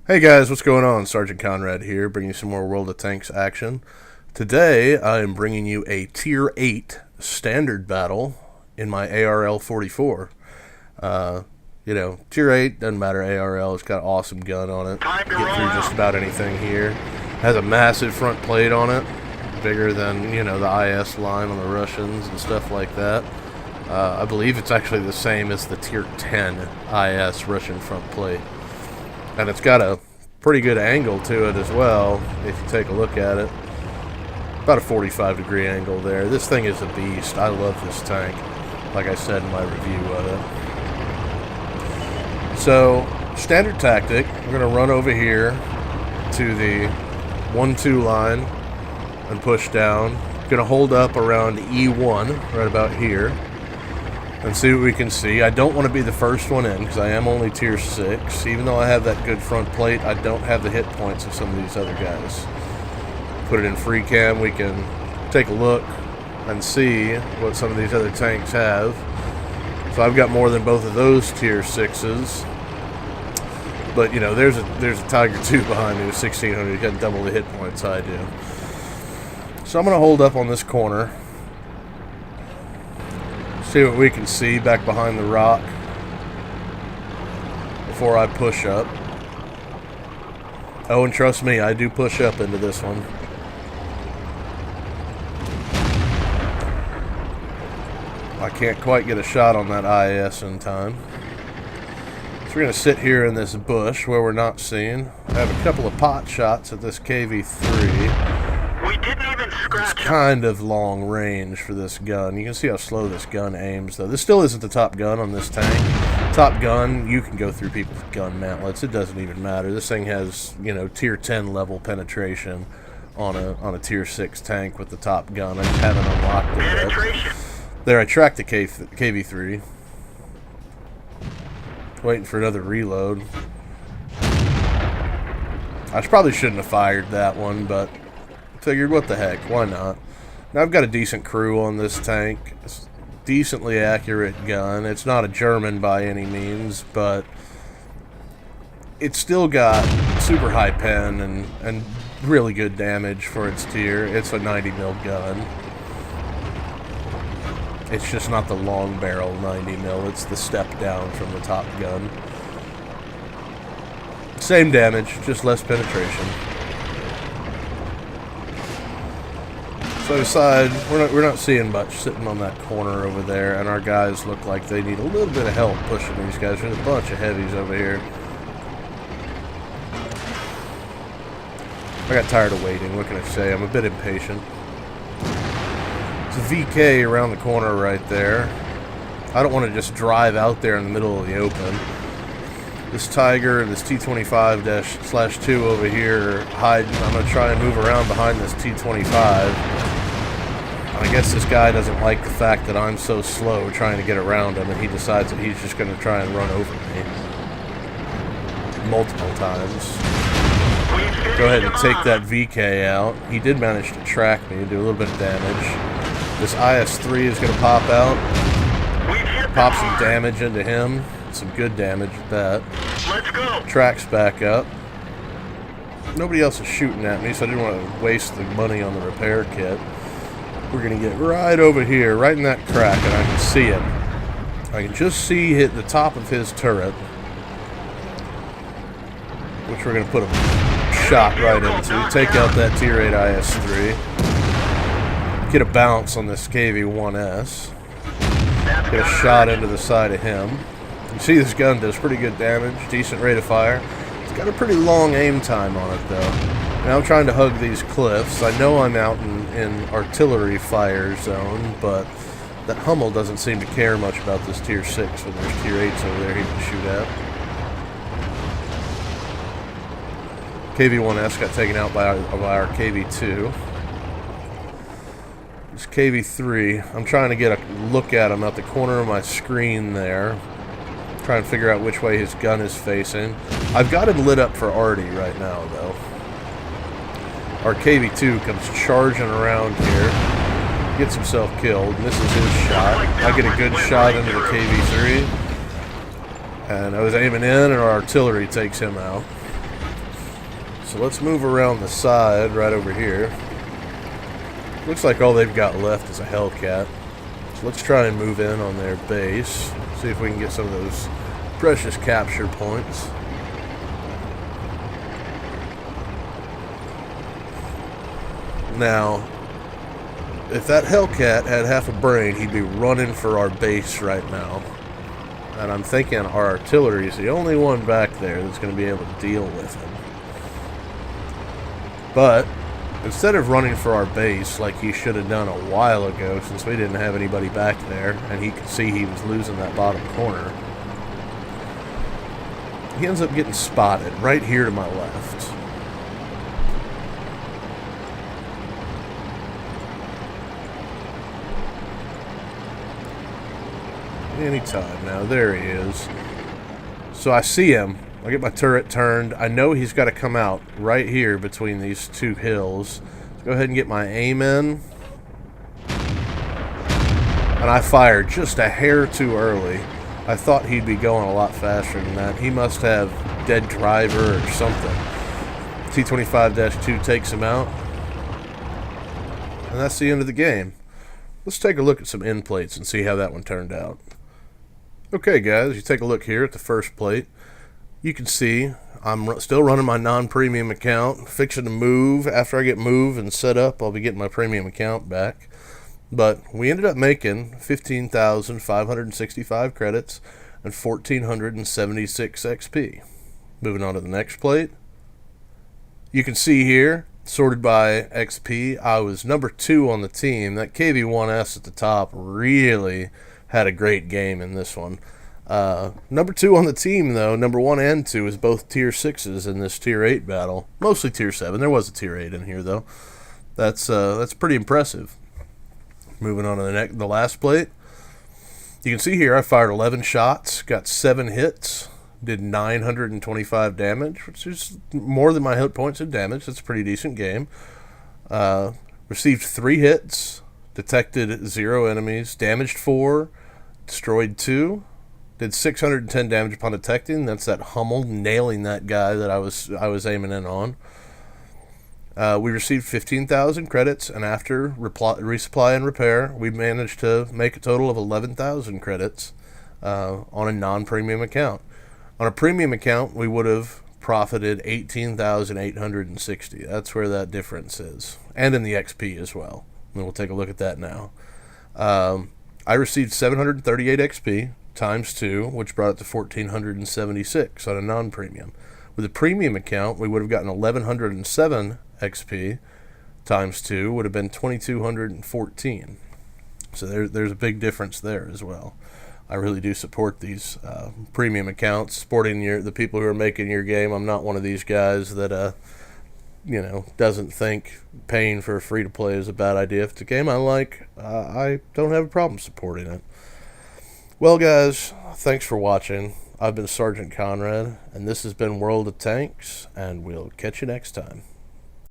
Hey guys, what's going on? Sergeant Conrad here, bringing you some more World of Tanks action. Today, I am bringing you a Tier 8 standard battle in my ARL 44. Tier 8, doesn't matter, ARL, it's got an awesome gun on it. Get through just about anything here. Has a massive front plate on it, bigger than, the IS line on the Russians and stuff like that. I believe it's actually the same as the Tier 10 IS Russian front plate. And it's got a pretty good angle to it as well, if you take a look at it. About a 45-degree angle there. This thing is a beast. I love this tank, like I said in my review of it. So, standard tactic, we're going to run over here to the 1-2 line and push down. Going to hold up around E1, right about here, and see what we can see. I don't want to be the first one in because I am only Tier 6. Even though I have that good front plate, I don't have the hit points of some of these other guys. Put it in free cam, we can take a look and see what some of these other tanks have. So I've got more than both of those Tier 6s. But, there's a Tiger 2 behind me with 1600. He's got double the hit points I do. So I'm going to hold up on this corner. See what we can see back behind the rock before I push up. Oh, and trust me, I do push up into this one. I can't quite get a shot on that IS in time. So we're going to sit here in this bush where we're not seen. I have a couple of pot shots at this KV-3. We didn't even scratch. It's kind of long range for this gun. You can see how slow this gun aims, though. This still isn't the top gun on this tank. Top gun, you can go through people's gun mantlets. It doesn't even matter. This thing has, Tier 10 level penetration on a Tier 6 tank with the top gun. I just haven't unlocked it yet. There, I tracked the KV-3. Waiting for another reload. I probably shouldn't have fired that one, but figured, what the heck, why not? Now I've got a decent crew on this tank. It's a decently accurate gun. It's not a German by any means, but it's still got super high pen and really good damage for its tier. It's a 90mm gun. It's just not the long barrel 90mm, it's the step down from the top gun. Same damage, just less penetration. So aside, we're not seeing much sitting on that corner over there, and our guys look like they need a little bit of help pushing these guys. There's a bunch of heavies over here. I got tired of waiting, what can I say? I'm a bit impatient. It's a VK around the corner right there. I don't want to just drive out there in the middle of the open. This Tiger and this T25-/2 over here hiding. I'm going to try and move around behind this T25. I guess this guy doesn't like the fact that I'm so slow trying to get around him, and he decides that he's just going to try and run over me multiple times. Go ahead and take that VK out. He did manage to track me and do a little bit of damage. This IS-3 is going to pop out. Pop some damage into him. Some good damage with that. Let's go. Tracks back up. Nobody else is shooting at me, so I didn't want to waste the money on the repair kit. We're going to get right over here, right in that crack, and I can see him. I can just see hit the top of his turret, which we're going to put a shot right into. Take out that Tier 8 IS-3. Get a bounce on this KV-1S. Get a shot into the side of him. You see this gun does pretty good damage, decent rate of fire. It's got a pretty long aim time on it, though. Now I'm trying to hug these cliffs. I know I'm out in artillery fire zone, but that Hummel doesn't seem to care much about this Tier 6 when there's Tier 8s over there he can shoot at. KV-1S got taken out by our KV-2. This KV-3, I'm trying to get a look at him at the corner of my screen there. Try and figure out which way his gun is facing. I've got him lit up for Artie right now, though. Our KV-2 comes charging around here, gets himself killed, and this is his shot. I get a good shot into the KV-3, and I was aiming in, and our artillery takes him out. So let's move around the side right over here. Looks like all they've got left is a Hellcat. So let's try and move in on their base. See if we can get some of those precious capture points. Now, if that Hellcat had half a brain, he'd be running for our base right now. And I'm thinking our artillery is the only one back there that's going to be able to deal with him. But instead of running for our base like he should have done a while ago, since we didn't have anybody back there and he could see he was losing that bottom corner, he ends up getting spotted right here to my left. Anytime now. There he is. So I see him. I get my turret turned. I know he's got to come out right here between these two hills. Let's go ahead and get my aim in. And I fired just a hair too early. I thought he'd be going a lot faster than that. He must have dead driver or something. T-25-2 takes him out. And that's the end of the game. Let's take a look at some end plates and see how that one turned out. Okay, guys, you take a look here at the first plate. You can see I'm still running my non-premium account, fixing to move. After I get moved and set up, I'll be getting my premium account back. But we ended up making 15,565 credits and 1,476 XP. Moving on to the next plate. You can see here, sorted by XP, I was number 2 on the team. That KV-1S at the top really had a great game in this one. Number 2 on the team, though, number 1 and 2 is both tier 6s in this tier 8 battle. Mostly tier 7. There was a tier 8 in here, though. That's pretty impressive. Moving on to the last plate. You can see here I fired 11 shots, got 7 hits, did 925 damage, which is more than my hit points of damage. That's a pretty decent game. Received 3 hits, detected 0 enemies, damaged 4, destroyed 2, did 610 damage upon detecting. That's that Hummel nailing that guy that I was aiming in on. We received 15,000 credits, and after resupply and repair, we managed to make a total of 11,000 credits on a non-premium account. On a premium account, we would have profited 18,860. That's where that difference is, and in the XP as well. And we'll take a look at that now. I received 738 XP times 2, which brought it to 1,476 on a non-premium. With a premium account, we would have gotten 1,107 XP times 2, would have been 2,214. So there's a big difference there as well. I really do support these premium accounts, supporting the people who are making your game. I'm not one of these guys that doesn't think paying for free to play is a bad idea. If it's a game I like, I don't have a problem supporting it. Well, guys, thanks for watching. I've been Sergeant Conrad, and this has been World of Tanks, and we'll catch you next time.